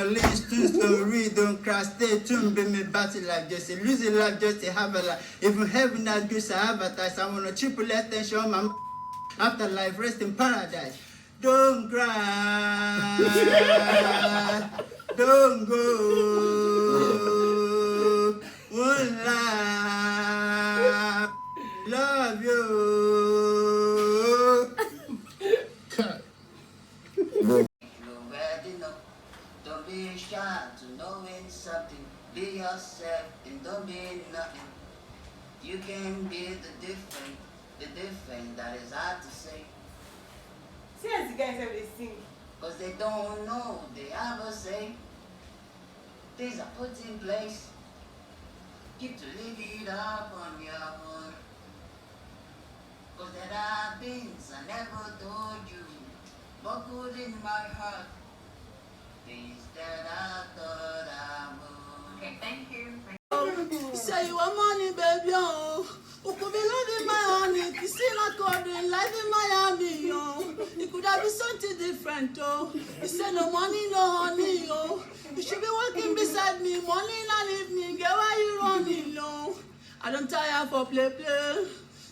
Listen, story, don't crash, stay tuned, be me battle like just a lose a life, just to have a life. Even heaven has grace, I advertise. I want a triple attention, my afterlife, rest in paradise. Don't cry, don't go. One life, love you. Cut. Don't be shy to knowing something. Be yourself and don't be nothing. You can be the different that is hard to say. See as the guys they sing. Cause they don't know they have a say. Things are put in place. Keep to live it up on your own. Cause there are things I never told you, but good in my heart. Things that I thought I would. Okay, thank you. You say you want money, baby, oh. Who could be loving my honey? You see not cordon, life in Miami, oh. It could have been something different, oh. You say no money, no honey, oh. You should be walking beside me morning and evening. Get why you running, oh. I don't tire for play.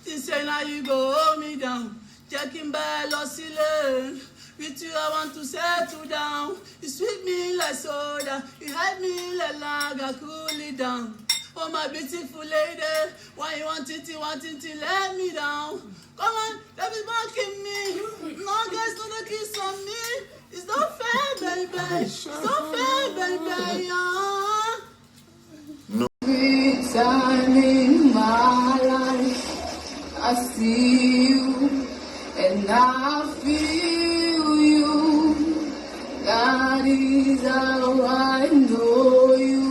Since say now you go hold me down. Checking by Losile. With you I want to settle down. You sweet me like soda. You hide me like lager, cool it down. Oh my beautiful lady, why you want it to let me down? Come on, let me back in me. No guys, no the kiss on me. It's not fair, baby. It's not fair, baby. No. Every time in my life, I see you and I feel you. That is how I know you.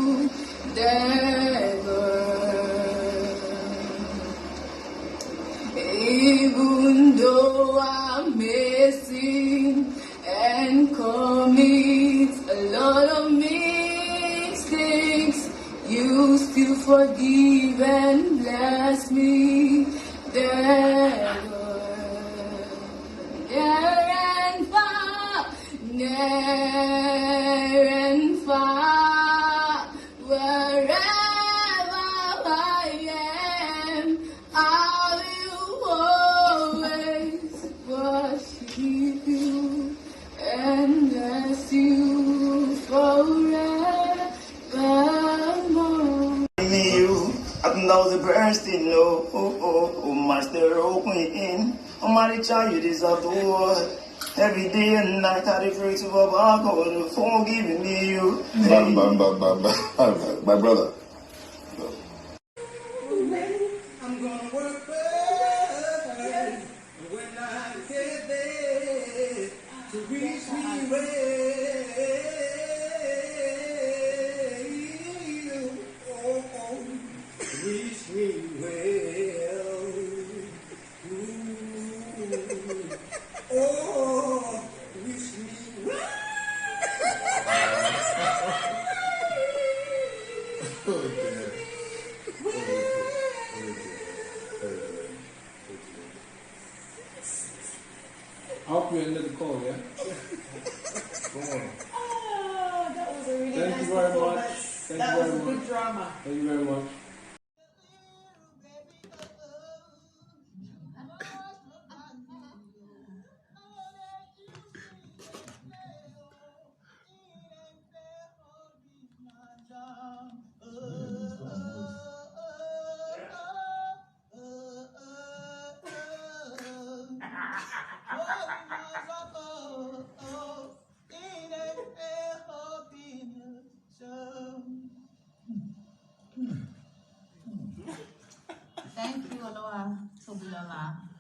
Even though I'm missing and commit a lot of mistakes, you still forgive and bless me. Near and far, near and far, wherever I am, I will always worship you and bless you forevermore. You, I know the bursting, oh, master, oh, queen, oh, my child, you deserve the word. Every day and night, I pray to Baba God for giving me you. My brother. I'm gonna work hard when I get there to reach me well. Oh, reach me well. Ooh. Oh, reach me well. I hope you ended the call, yeah? Come on. That was a really Thank nice you very performance. much. That was a good drama. Thank you very much. Thank you, Aloha Tobilola.